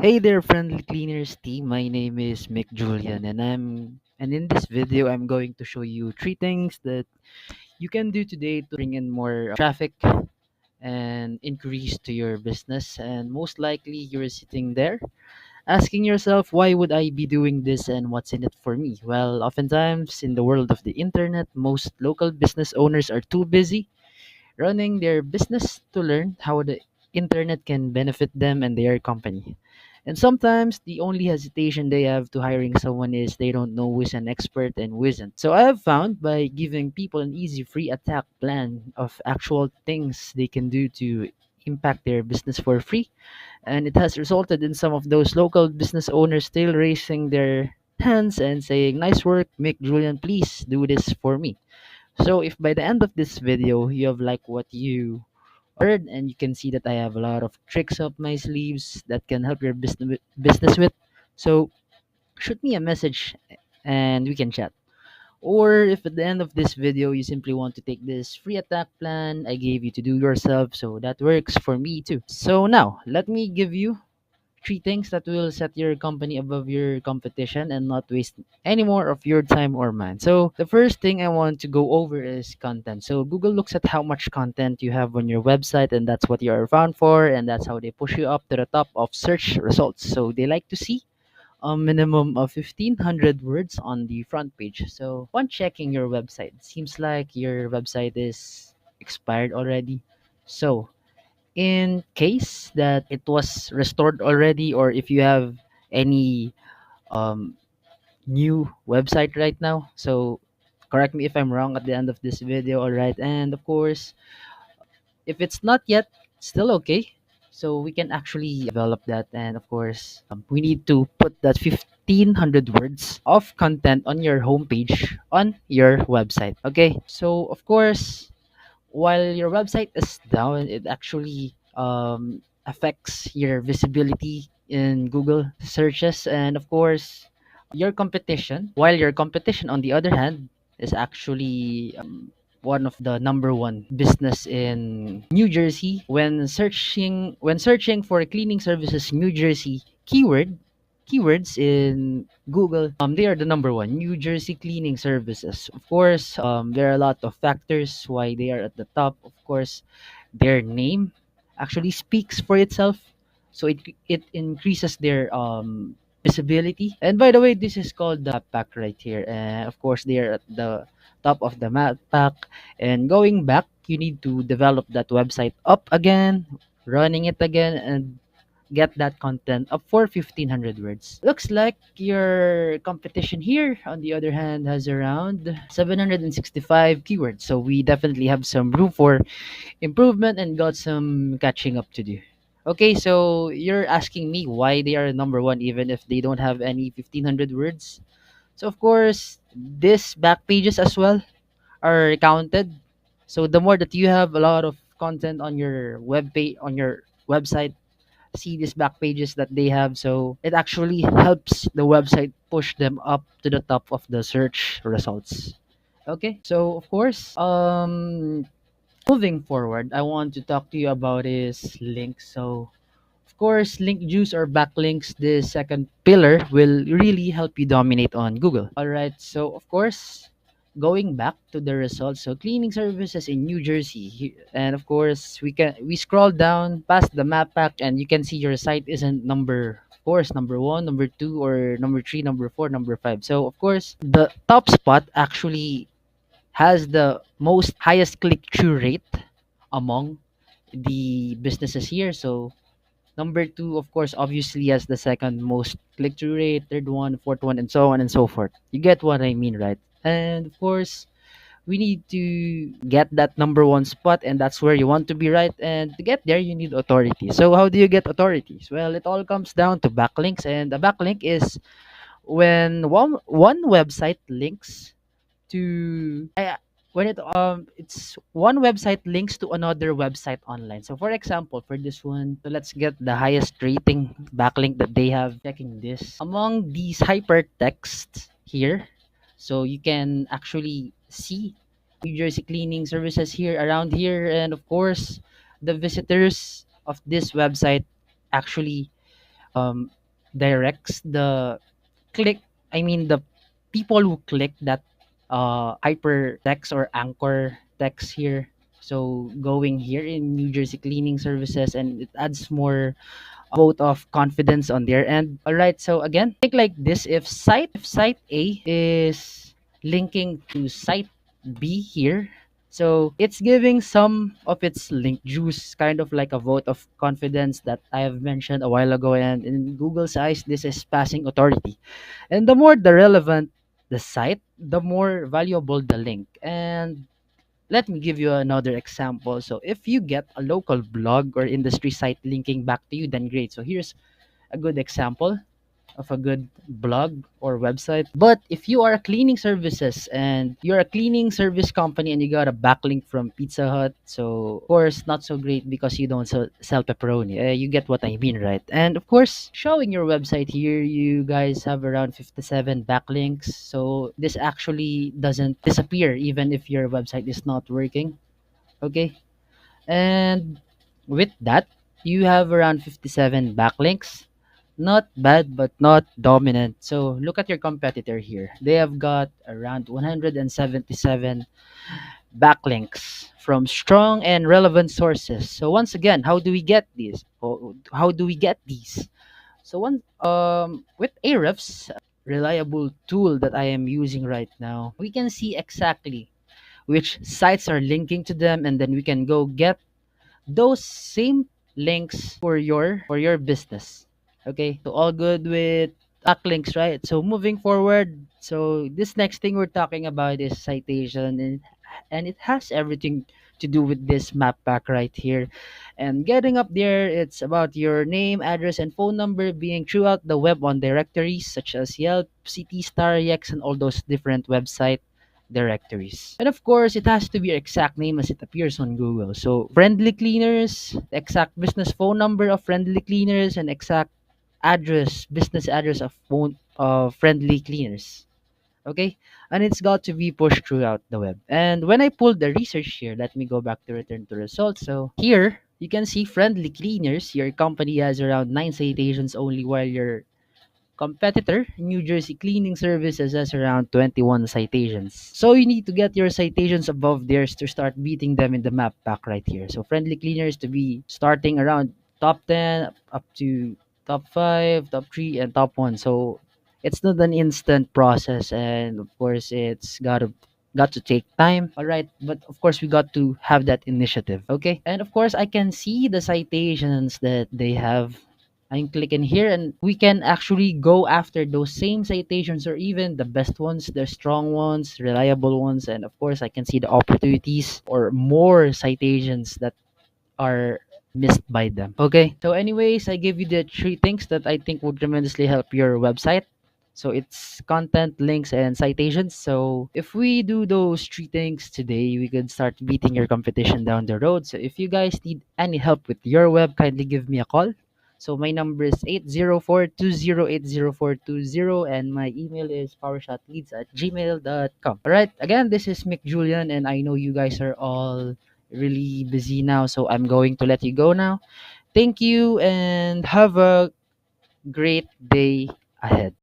Hey there, friendly cleaners team. My name is Mick Julian, and in this video, I'm going to show you three things that you can do today to bring in more traffic and increase to your business. And most likely, you're sitting there asking yourself, why would I be doing this and what's in it for me? Well, oftentimes in the world of the internet, most local business owners are too busy running their business to learn how the internet can benefit them and their company. And sometimes the only hesitation they have to hiring someone is they don't know who is an expert and who isn't. So I have found by giving people an easy free attack plan of actual things they can do to impact their business for free. And it has resulted in some of those local business owners still raising their hands and saying, nice work, Mick Julian, please do this for me. So if by the end of this video you have like what you heard and you can see that I have a lot of tricks up my sleeves that can help your business with, so shoot me a message and we can chat. Or if at the end of this video you simply want to take this free attack plan I gave you to do yourself, so that works for me too. So now let me give you three things that will set your company above your competition and not waste any more of your time or mine. So, the first thing I want to go over is content. So, Google looks at how much content you have on your website, and that's what you are found for, and that's how they push you up to the top of search results. So, they like to see a minimum of 1500 words on the front page. So, upon checking your website, it seems like your website is expired already. So, in case that it was restored already, or if you have any um, new website right now, so correct me if I'm wrong at the end of this video. All right, and of course if it's not yet, still okay, so we can actually develop that. And of course we need to put that 1500 words of content on your homepage on your website. Okay, so of course while your website is down, it actually affects your visibility in Google searches. And of course, while your competition, on the other hand, is actually one of the number one business in New Jersey. When searching for cleaning services New Jersey keywords in Google, they are the number one New Jersey cleaning services. Of course, there are a lot of factors why they are at the top. Of course, their name actually speaks for itself, so it increases their visibility. And by the way, this is called the map pack right here, and of course, they are at the top of the map pack. And going back, you need to develop that website up again, running it again, and get that content up for 1500 words. Looks like your competition here, on the other hand, has around 765 keywords. So we definitely have some room for improvement and got some catching up to do. Okay, so you're asking me why they are number one even if they don't have any 1500 words. So of course, this back pages as well are counted. So the more that you have a lot of content on your web page, on your website, see these back pages that they have, so it actually helps the website push them up to the top of the search results. Okay, so of course moving forward, I want to talk to you about is links. So of course, link juice or backlinks, the second pillar, will really help you dominate on Google. All right, so of course, going back to the results, so cleaning services in New Jersey, and of course, we scroll down past the map pack, and you can see your site isn't of course, number one, number two, or number three, number four, number five. So of course, the top spot actually has the most highest click through rate among the businesses here. So number two, of course, obviously has the second most click through rate, third one, fourth one, and so on and so forth. You get what I mean, right? And of course, we need to get that number one spot, and that's where you want to be, right? And to get there, you need authority. So, how do you get authorities? Well, it all comes down to backlinks, and a backlink is when one website links to when it's one website links to another website online. So for example, for this one, so let's get the highest rating backlink that they have. Checking this among these hypertexts here, so you can actually see New Jersey cleaning services here around here. And of course, the visitors of this website actually um, directs the click I mean the people who click that hypertext or anchor text here. So going here in New Jersey Cleaning Services, and it adds more vote of confidence on their end. All right, so again, think like this: if site A is linking to site B here, so it's giving some of its link juice, kind of like a vote of confidence that I have mentioned a while ago. And in Google's eyes, this is passing authority. And the more the relevant the site, the more valuable the link. And let me give you another example. So if you get a local blog or industry site linking back to you, then great. So here's a good example of a good blog or website. But if you are a cleaning services and you're a cleaning service company and you got a backlink from Pizza Hut, so of course not so great because you don't sell pepperoni. You get what I mean, right? And of course, showing your website here, you guys have around 57 backlinks. So this actually doesn't disappear even if your website is not working. Okay. And with that, you have around 57 backlinks. Not bad, but not dominant. So look at your competitor here. They have got around 177 backlinks from strong and relevant sources. So once again, how do we get these? How do we get these? So one with Ahrefs, reliable tool that I am using right now, we can see exactly which sites are linking to them, and then we can go get those same links for your business. Okay, so all good with backlinks, right? So moving forward, so this next thing we're talking about is citation, and it has everything to do with this map pack right here. And getting up there, it's about your name, address, and phone number being throughout the web on directories such as Yelp, CT Star, Yext, and all those different website directories. And of course, it has to be your exact name as it appears on Google. So, Friendly Cleaners, the exact business phone number of Friendly Cleaners, and exact business address of phone of Friendly Cleaners. Okay, and it's got to be pushed throughout the web. And when I pulled the research here, let me go back to return to results. So here you can see Friendly Cleaners. Your company has around 9 citations only, while your competitor, New Jersey Cleaning Services, has around 21 citations. So you need to get your citations above theirs to start beating them in the map pack right here. So Friendly Cleaners to be starting around top 10 up to top 5, top 3, and top 1. So it's not an instant process, and of course it's got to take time. All right, but of course we got to have that initiative. Okay, and of course I can see the citations that they have. I'm clicking here, and we can actually go after those same citations, or even the best ones, the strong ones, reliable ones. And of course I can see the opportunities or more citations that are missed by them. Okay, so anyways, I give you the three things that I think would tremendously help your website. So it's content, links, and citations. So if we do those three things today, we could start beating your competition down the road. So if you guys need any help with your web, kindly give me a call. So my number is 804-208-0420, and my email is powershotleads@gmail.com. Alright, again, this is Mick Julian, and I know you guys are all really busy now, so I'm going to let you go now. Thank you and have a great day ahead.